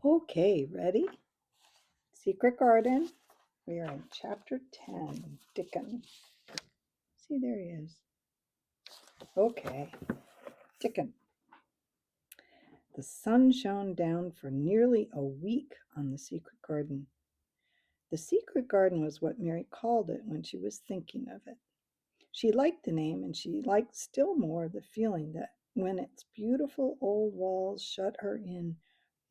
Okay, ready? Secret Garden. We are in chapter 10, Dickon. See, there he is. Okay, Dickon. The sun shone down for nearly a week on the secret garden. The secret garden was what Mary called it when she was thinking of it. She liked the name, and she liked still more the feeling that when its beautiful old walls shut her in,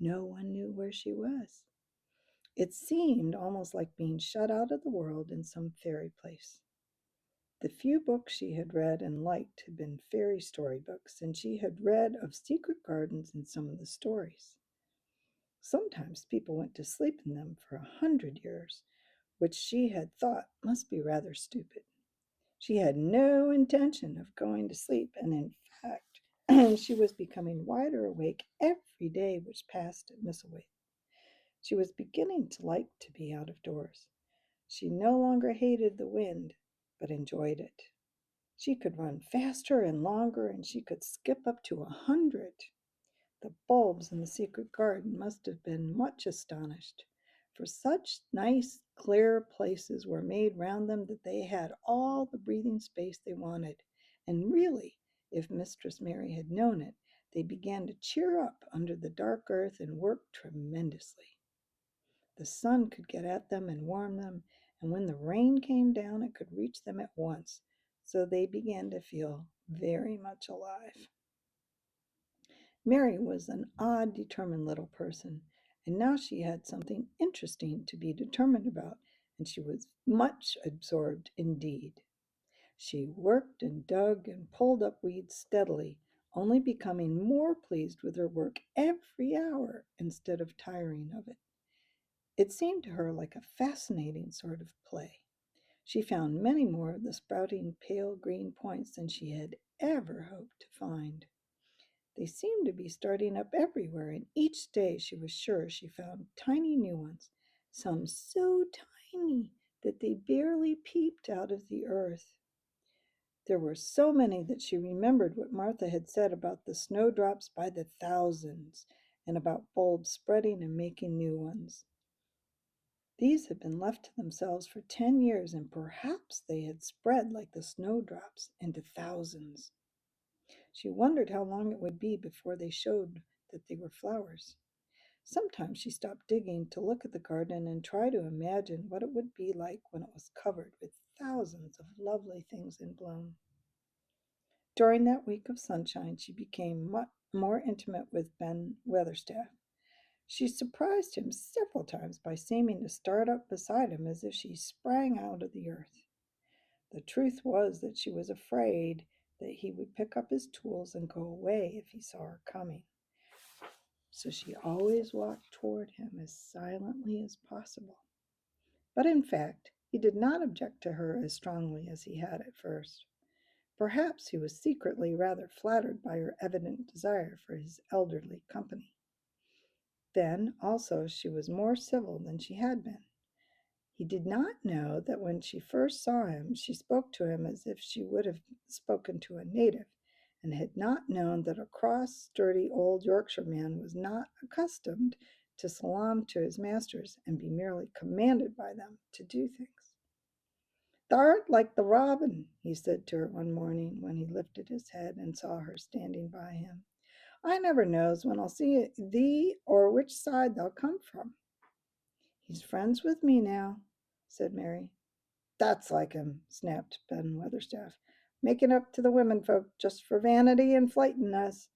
no one knew where she was. It seemed almost like being shut out of the world in some fairy place. The few books she had read and liked had been fairy story books, and she had read of secret gardens in some of the stories. Sometimes people went to sleep in them for 100 years, which she had thought must be rather stupid. She had no intention of going to sleep, and in fact, she was becoming wider awake every day which passed at Misselthwaite. She was beginning to like to be out of doors. She no longer hated the wind, but enjoyed it. She could run faster and longer, and she could skip up to 100. The bulbs in the secret garden must have been much astonished, for such nice, clear places were made round them that they had all the breathing space they wanted. And really, if Mistress Mary had known it, they began to cheer up under the dark earth and work tremendously. The sun could get at them and warm them, and when the rain came down, it could reach them at once, so they began to feel very much alive. Mary was an odd, determined little person, and now she had something interesting to be determined about, and she was much absorbed indeed. She worked and dug and pulled up weeds steadily, only becoming more pleased with her work every hour instead of tiring of it. It seemed to her like a fascinating sort of play. She found many more of the sprouting pale green points than she had ever hoped to find. They seemed to be starting up everywhere, and each day she was sure she found tiny new ones, some so tiny that they barely peeped out of the earth. There were so many that she remembered what Martha had said about the snowdrops by the thousands, and about bulbs spreading and making new ones. These had been left to themselves for 10 years, and perhaps they had spread like the snowdrops into thousands. She wondered how long it would be before they showed that they were flowers. Sometimes she stopped digging to look at the garden and try to imagine what it would be like when it was covered with thousands of lovely things in bloom. During that week of sunshine, she became much more intimate with Ben Weatherstaff. She surprised him several times by seeming to start up beside him as if she sprang out of the earth. The truth was that she was afraid that he would pick up his tools and go away if he saw her coming. So she always walked toward him as silently as possible. But in fact, he did not object to her as strongly as he had at first. Perhaps he was secretly rather flattered by her evident desire for his elderly company. Then, also, she was more civil than she had been. He did not know that when she first saw him, she spoke to him as if she would have spoken to a native, and had not known that a cross, sturdy old Yorkshireman was not accustomed to salaam to his masters and be merely commanded by them to do things. "Thou'rt like the robin," he said to her one morning when he lifted his head and saw her standing by him. "I never knows when I'll see thee or which side thou come from." "He's friends with me now," said Mary. "That's like him," snapped Ben Weatherstaff, "making up to the women folk just for vanity and flighting us.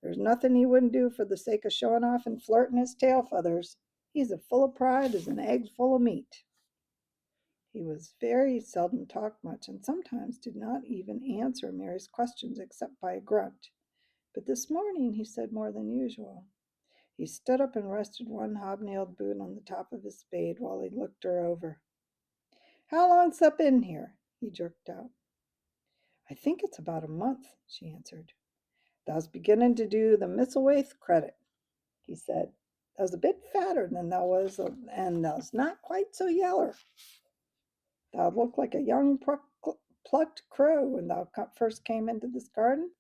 There's nothing he wouldn't do for the sake of showing off and flirting his tail feathers. He's as full of pride as an egg's full of meat." He was very seldom talked much, and sometimes did not even answer Mary's questions except by a grunt. But this morning he said more than usual. He stood up and rested one hobnailed boot on the top of his spade while he looked her over. "How long's thou been here?" he jerked out. "I think it's about a month," she answered. "Thou's beginning to do the Misselthwaite credit," he said. "Thou's a bit fatter than thou was, and thou's not quite so yeller. Thou looked like a young plucked crow when thou first came into this garden.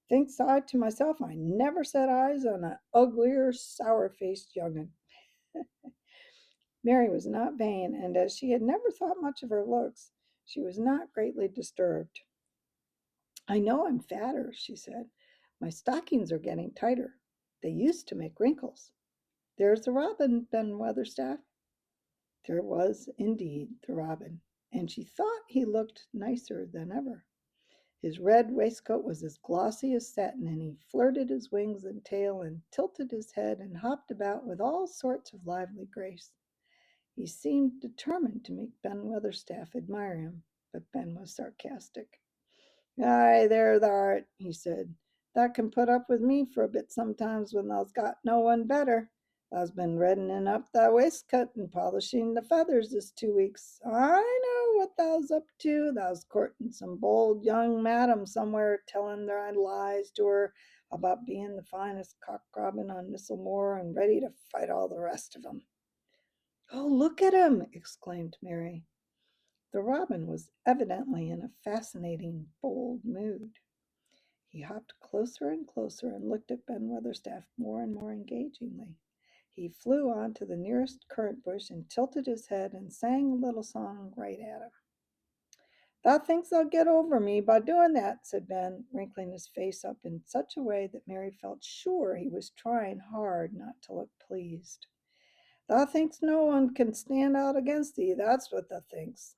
Thinks I to myself, I never set eyes on a uglier, sour-faced young'un. Mary was not vain, and as she had never thought much of her looks, she was not greatly disturbed. I know I'm fatter, she said. My stockings are getting tighter. They used to make wrinkles. There's the robin, Ben Weatherstaff. There was indeed the robin, and she thought he looked nicer than ever. His red waistcoat was as glossy as satin, and he flirted his wings and tail and tilted his head and hopped about with all sorts of lively grace. He seemed determined to make Ben Weatherstaff admire him, but Ben was sarcastic. "Aye, there thou'rt," he said. "Thou can put up with me for a bit sometimes when thou's got no one better. Thou's been reddening up thy waistcoat and polishing the feathers this 2 weeks. I know what thou's up to. Thou's courting some bold young madam somewhere, telling thy lies to her about being the finest cock robin on Misselmore and ready to fight all the rest of 'em." "Oh, look at him!" exclaimed Mary. The robin was evidently in a fascinating, bold mood. He hopped closer and closer and looked at Ben Weatherstaff more and more engagingly. He flew on to the nearest currant bush and tilted his head and sang a little song right at him. "Thou thinks thou'll get over me by doing that," said Ben, wrinkling his face up in such a way that Mary felt sure he was trying hard not to look pleased. "Thou thinks no one can stand out against thee, that's what thou thinks."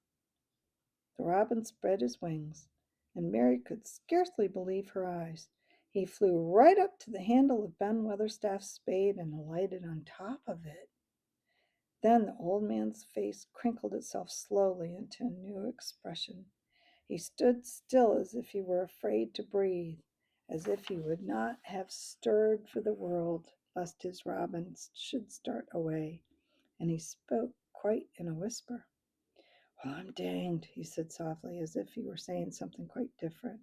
The robin spread his wings, and Mary could scarcely believe her eyes. He flew right up to the handle of Ben Weatherstaff's spade and alighted on top of it. Then the old man's face crinkled itself slowly into a new expression. He stood still as if he were afraid to breathe, as if he would not have stirred for the world lest his robin should start away, and he spoke quite in a whisper. "Well, I'm danged," he said softly, as if he were saying something quite different.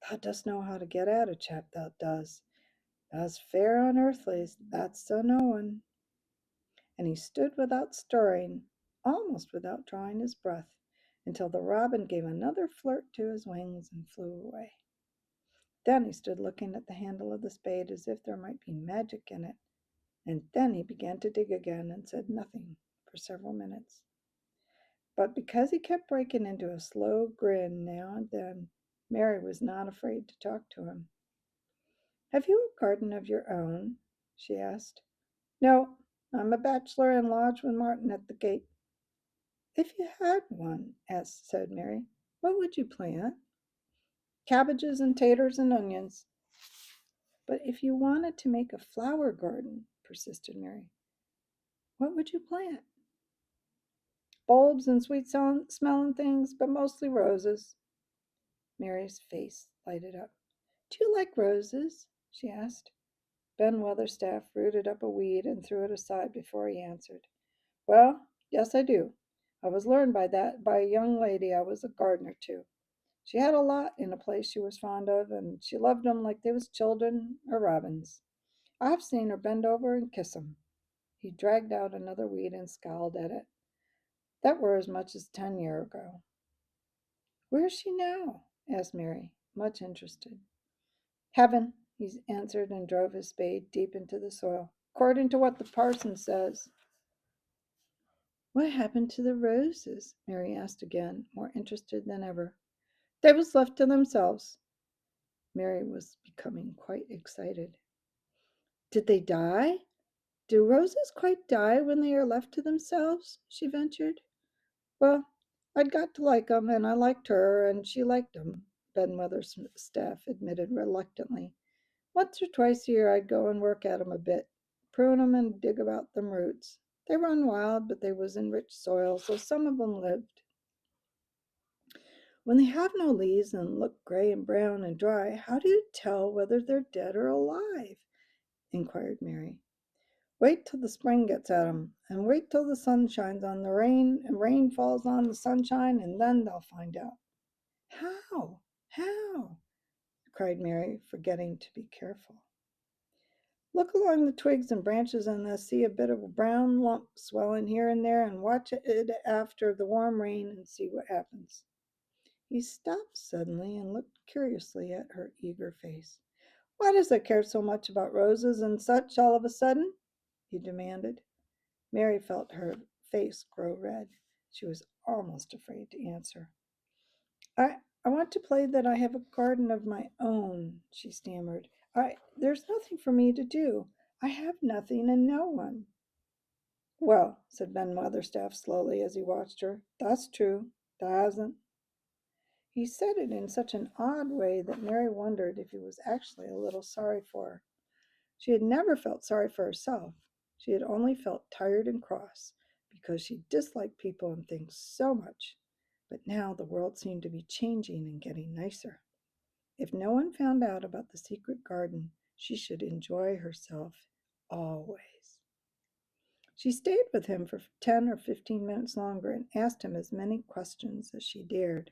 "Thou dost know how to get at a chap, thou does. Thou's fair unearthly, that's so knowin'." And he stood without stirring, almost without drawing his breath, until the robin gave another flirt to his wings and flew away. Then he stood looking at the handle of the spade as if there might be magic in it, and then he began to dig again and said nothing for several minutes. But because he kept breaking into a slow grin now and then, Mary was not afraid to talk to him. "Have you a garden of your own?" she asked. "No, I'm a bachelor and lodge with Martin at the gate." "If you had one," said Mary, "what would you plant?" "Cabbages and taters and onions." "But if you wanted to make a flower garden," persisted Mary, "what would you plant?" "Bulbs and sweet-smelling things, but mostly roses." Mary's face lighted up. "Do you like roses?" she asked. Ben Weatherstaff rooted up a weed and threw it aside before he answered. "Well, yes, I do. I was learned by a young lady I was a gardener to. She had a lot in a place she was fond of, and she loved 'em like they was children or robins. I've seen her bend over and kiss 'em." He dragged out another weed and scowled at it. "That were as much as 10 year ago." "Where's she now?" asked Mary, much interested. "Heaven," he answered, and drove his spade deep into the soil. "According to what the parson says." "What happened to the roses?" Mary asked again, more interested than ever. "They was left to themselves." Mary was becoming quite excited. "Did they die? Do roses quite die when they are left to themselves?" she ventured. "Well, I'd got to like 'em, and I liked her, and she liked 'em," Ben Weatherstaff admitted reluctantly. "Once or twice a year I'd go and work at 'em a bit, prune 'em and dig about them roots. They run wild, but they was in rich soil, so some of 'em lived." "When they have no leaves and look gray and brown and dry, how do you tell whether they're dead or alive?" inquired Mary. "Wait till the spring gets at 'em, and wait till the sun shines on the rain, and rain falls on the sunshine, and then they'll find out." "How? How?" cried Mary, forgetting to be careful. "Look along the twigs and branches and they'll see a bit of a brown lump swelling here and there, and watch it after the warm rain and see what happens." He stopped suddenly and looked curiously at her eager face. Why does I care so much about roses and such all of a sudden? He demanded. Mary felt her face grow red. She was almost afraid to answer. I want to play that I have a garden of my own, she stammered. There's nothing for me to do. I have nothing and no one. Well, said Ben Weatherstaff slowly as he watched her, that's true. There hasn't. He said it in such an odd way that Mary wondered if he was actually a little sorry for her. She had never felt sorry for herself. She had only felt tired and cross because she disliked people and things so much. But now the world seemed to be changing and getting nicer. If no one found out about the secret garden, she should enjoy herself always. She stayed with him for 10 or 15 minutes longer and asked him as many questions as she dared.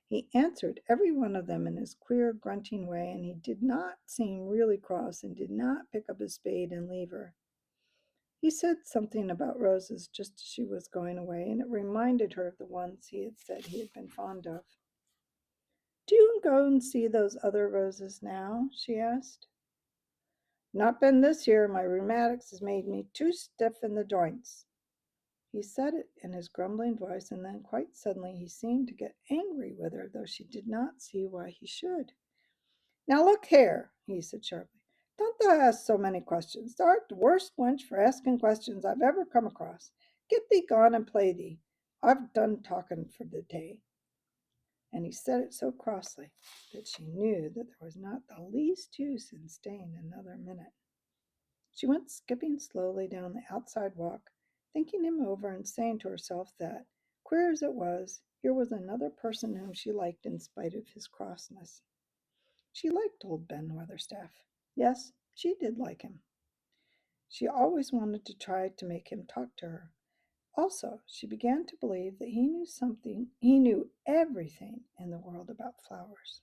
He answered every one of them in his queer, grunting way, and he did not seem really cross and did not pick up his spade and leave her. He said something about roses just as she was going away, and it reminded her of the ones he had said he had been fond of. Do you go and see those other roses now? She asked. Not been this year. My rheumatics has made me too stiff in the joints. He said it in his grumbling voice, and then quite suddenly he seemed to get angry with her, though she did not see why he should. Now look here, he said sharply. Don't thou ask so many questions. Thou art the worst wench for asking questions I've ever come across. Get thee gone and play thee. I've done talking for the day. And he said it so crossly that she knew that there was not the least use in staying another minute. She went skipping slowly down the outside walk, thinking him over and saying to herself that, queer as it was, here was another person whom she liked in spite of his crossness. She liked old Ben Weatherstaff. Yes, she did like him. She always wanted to try to make him talk to her. Also, she began to believe that he knew everything in the world about flowers.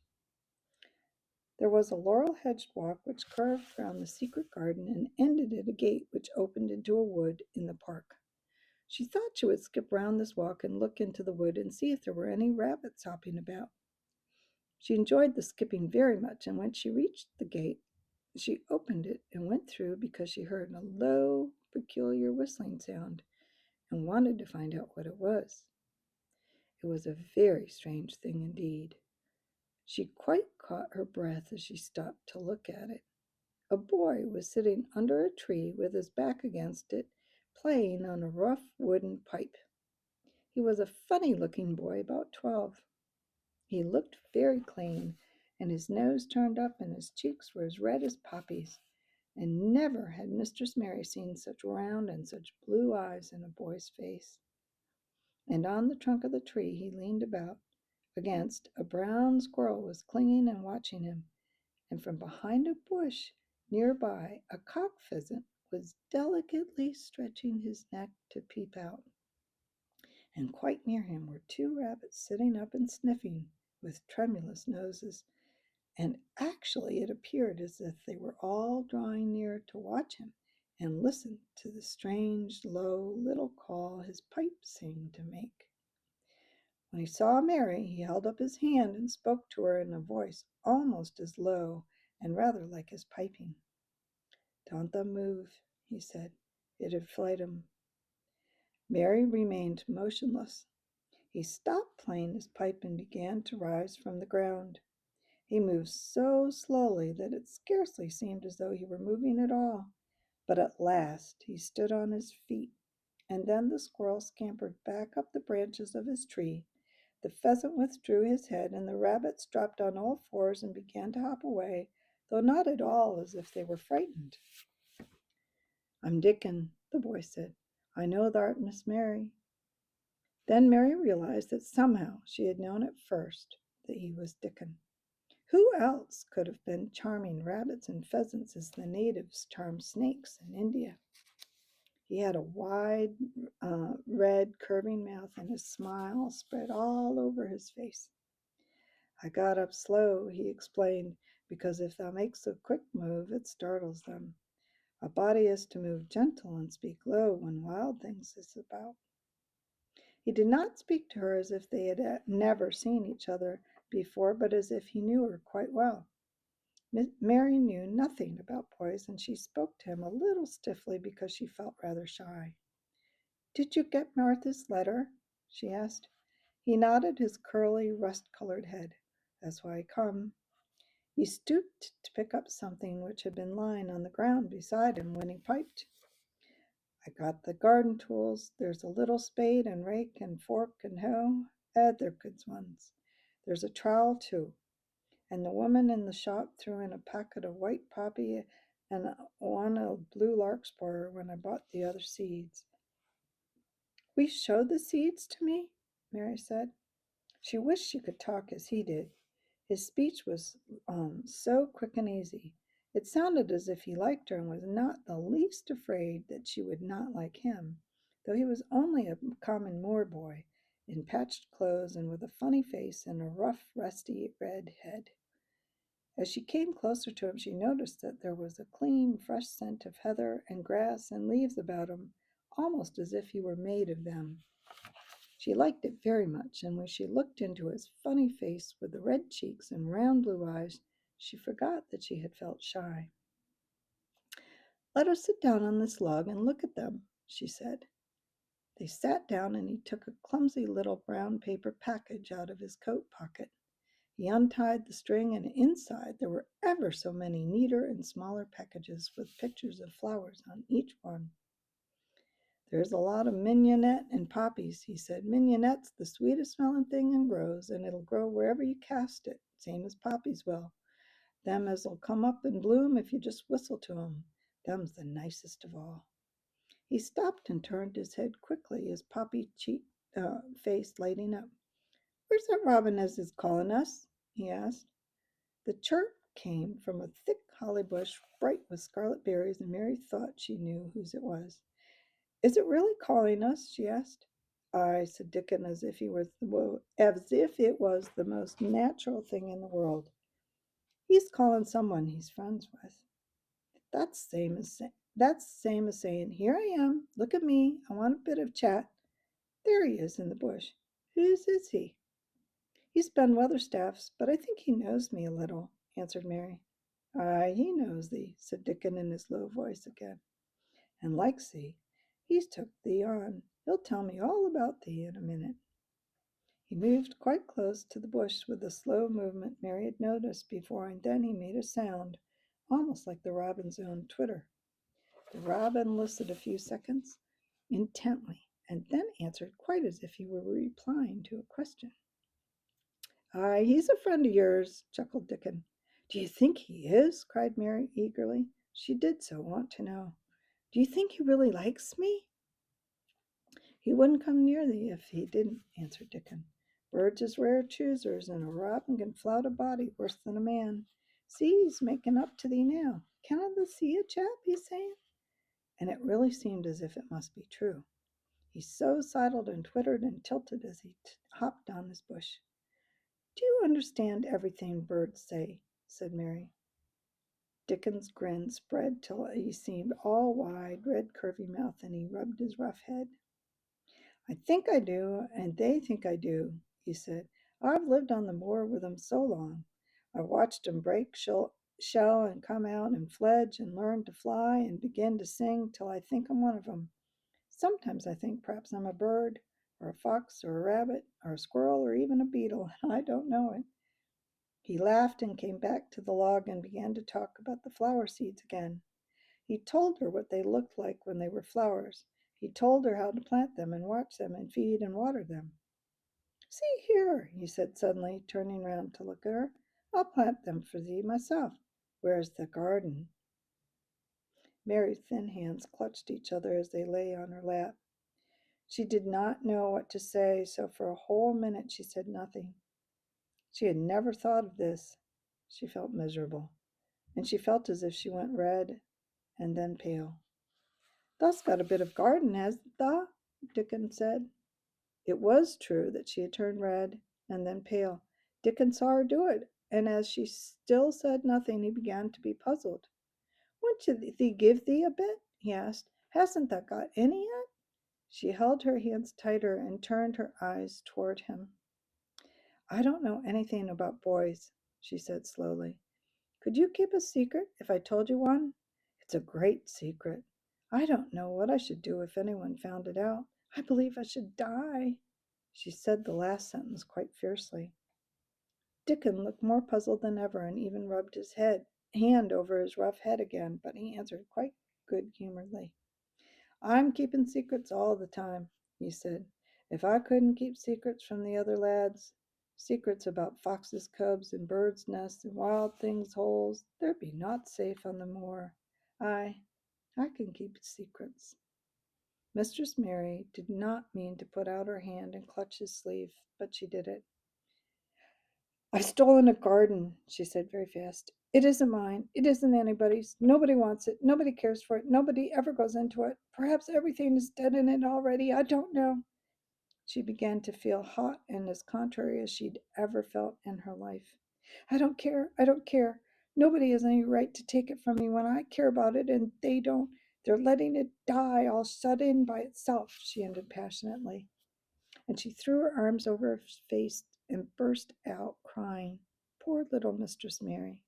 There was a laurel hedged walk which curved round the secret garden and ended at a gate which opened into a wood in the park. She thought she would skip round this walk and look into the wood and see if there were any rabbits hopping about. She enjoyed the skipping very much, and when she reached the gate, she opened it and went through because she heard a low, peculiar whistling sound and wanted to find out what it was. It was a very strange thing indeed. She quite caught her breath as she stopped to look at it. A boy was sitting under a tree with his back against it, playing on a rough wooden pipe. He was a funny looking boy, about 12. He looked very clean, and his nose turned up, and his cheeks were as red as poppies. And never had Mistress Mary seen such round and such blue eyes in a boy's face. And on the trunk of the tree he leaned about against, a brown squirrel was clinging and watching him, and from behind a bush near by a cock pheasant was delicately stretching his neck to peep out. And quite near him were two rabbits sitting up and sniffing with tremulous noses, and actually it appeared as if they were all drawing near to watch him and listen to the strange, low little call his pipe seemed to make. When he saw Mary, he held up his hand and spoke to her in a voice almost as low and rather like his piping. Don't thou move, he said. It'd fright 'em. Mary remained motionless. He stopped playing his pipe and began to rise from the ground. He moved so slowly that it scarcely seemed as though he were moving at all. But at last he stood on his feet, and then the squirrel scampered back up the branches of his tree. The pheasant withdrew his head, and the rabbits dropped on all fours and began to hop away, though not at all as if they were frightened. I'm Dickon, the boy said. I know thou'rt Miss Mary. Then Mary realized that somehow she had known at first that he was Dickon. Who else could have been charming rabbits and pheasants as the natives charm snakes in India? He had a wide, red, curving mouth, and his smile spread all over his face. I got up slow, he explained, because if thou makes a quick move, it startles them. A body is to move gentle and speak low when wild things is about. He did not speak to her as if they had never seen each other before, but as if he knew her quite well. Mary knew nothing about boys, and she spoke to him a little stiffly because she felt rather shy. "Did you get Martha's letter?" she asked. He nodded his curly, rust-colored head. "That's why I come." He stooped to pick up something which had been lying on the ground beside him when he piped. "I got the garden tools. There's a little spade and rake and fork and hoe. They're good ones. There's a trowel, too. And the woman in the shop threw in a packet of white poppy and one of blue larkspur when I bought the other seeds." "We showed the seeds to me?" Mary said. She wished she could talk as he did. His speech was so quick and easy. It sounded as if he liked her and was not the least afraid that she would not like him, though he was only a common moor boy, in patched clothes and with a funny face and a rough, rusty red head. As she came closer to him, she noticed that there was a clean, fresh scent of heather and grass and leaves about him, almost as if he were made of them. She liked it very much, and when she looked into his funny face with the red cheeks and round blue eyes, she forgot that she had felt shy. "Let us sit down on this log and look at them," she said. They sat down, and he took a clumsy little brown paper package out of his coat pocket. He untied the string, and inside there were ever so many neater and smaller packages with pictures of flowers on each one. "There's a lot of mignonette and poppies," he said. "Mignonette's the sweetest smelling thing and grows, and it'll grow wherever you cast it, same as poppies will. Them as'll come up and bloom if you just whistle to 'em. Them's the nicest of all." He stopped and turned his head quickly, his poppy cheek face lighting up. "Where's that robin as is calling us?" he asked. The chirp came from a thick holly bush bright with scarlet berries, and Mary thought she knew whose it was. "Is it really calling us?" she asked. "Aye," said Dickon, as if it was the most natural thing in the world. "He's calling someone he's friends with. That's same as saying, 'Here I am. Look at me. I want a bit of chat.' There he is in the bush. Whose is he?" "He's Ben Weatherstaff's, but I think he knows me a little," answered Mary. "Aye, he knows thee," said Dickon in his low voice again, "and likes thee. He's took thee on. He'll tell me all about thee in a minute." He moved quite close to the bush with the slow movement Mary had noticed before, and then he made a sound, almost like the robin's own twitter. The robin listened a few seconds intently, and then answered quite as if he were replying to a question. "Aye, he's a friend of yours," chuckled Dickon. "Do you think he is?" cried Mary eagerly. She did so want to know. "Do you think he really likes me?" "He wouldn't come near thee if he didn't," answered Dickon. "Birds is rare choosers, and a robin can flout a body worse than a man. See, he's making up to thee now. Canna thee see it, chap?" he's saying. And it really seemed as if it must be true. He so sidled and twittered and tilted as he hopped down his bush. "Do you understand everything birds say?" said Mary. Dickon's grin spread till he seemed all wide, red, curvy mouth, and he rubbed his rough head. "I think I do, and they think I do," he said. "I've lived on the moor with 'em so long. I've watched 'em break shell and come out and fledge and learn to fly and begin to sing till I think I'm one of 'em. Sometimes I think perhaps I'm a bird, or a fox, or a rabbit, or a squirrel, or even a beetle, and I don't know it." He laughed and came back to the log and began to talk about the flower seeds again. He told her what they looked like when they were flowers. He told her how to plant them and watch them and feed and water them. "See here," he said suddenly, turning round to look at her. "I'll plant them for thee myself. Where's the garden?" Mary's thin hands clutched each other as they lay on her lap. She did not know what to say, so for a whole minute she said nothing. She had never thought of this. She felt miserable, and she felt as if she went red and then pale. "Thou's got a bit of garden, has thou?" Dickon said. It was true that she had turned red and then pale. Dickon saw her do it, and as she still said nothing, he began to be puzzled. "Won't thee give thee a bit?" he asked. "Hasn't thou got any yet?" She held her hands tighter and turned her eyes toward him. "I don't know anything about boys," she said slowly. Could you keep a secret if I told you one? It's a great secret. I don't know what I should do if anyone found it out. I believe I should die." She said the last sentence quite fiercely. Dickon looked more puzzled than ever and even rubbed his hand over his rough head again, but he answered quite good humoredly. "I'm keeping secrets all the time," he said. "If I couldn't keep secrets from the other lads, secrets about foxes' cubs and birds' nests and wild things' holes, there'd be naught safe on the moor. I I can keep secrets." Mistress Mary did not mean to put out her hand and clutch his sleeve, but she did it. "I've stolen a garden," she said very fast. "It isn't mine. It isn't anybody's. Nobody wants it. Nobody cares for it. Nobody ever goes into it. Perhaps everything is dead in it already. I don't know." She began to feel hot and as contrary as she'd ever felt in her life. "I don't care. I don't care. Nobody has any right to take it from me when I care about it, and they don't. They're letting it die all shut in by itself," she ended passionately. And she threw her arms over her face and burst out crying. Poor little Mistress Mary.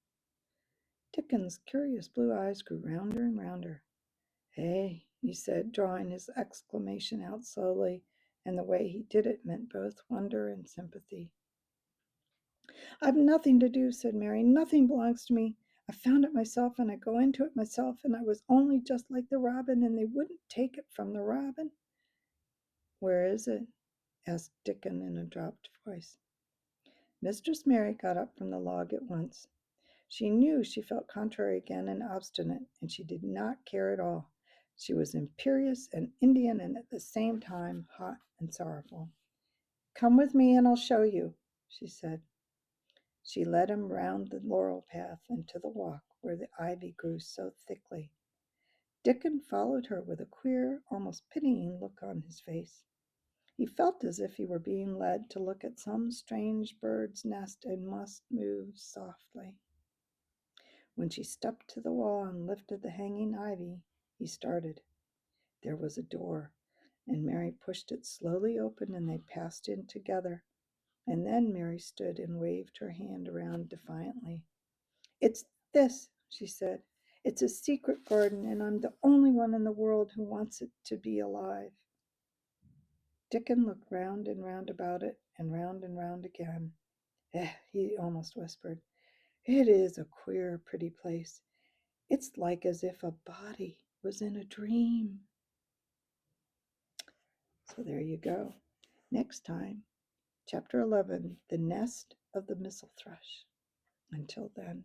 Dickon's curious blue eyes grew rounder and rounder. "Hey," he said, drawing his exclamation out slowly, and the way he did it meant both wonder and sympathy. "I've nothing to do," said Mary. "Nothing belongs to me. I found it myself, and I go into it myself, and I was only just like the robin, and they wouldn't take it from the robin." "Where is it?" asked Dickon in a dropped voice. Mistress Mary got up from the log at once. She knew she felt contrary again and obstinate, and she did not care at all. She was imperious and Indian and at the same time hot and sorrowful. "Come with me and I'll show you," she said. She led him round the laurel path and to the walk where the ivy grew so thickly. Dickon followed her with a queer, almost pitying look on his face. He felt as if he were being led to look at some strange bird's nest and must move softly. When she stepped to the wall and lifted the hanging ivy, he started. There was a door, and Mary pushed it slowly open and they passed in together. And then Mary stood and waved her hand around defiantly. "It's this," she said. "It's a secret garden, and I'm the only one in the world who wants it to be alive." Dickon looked round and round about it, and round again. He almost whispered. "It is a queer, pretty place. It's like as if a body was in a dream." So there you go. Next time, Chapter 11, The Nest of the Mistle Thrush. Until then.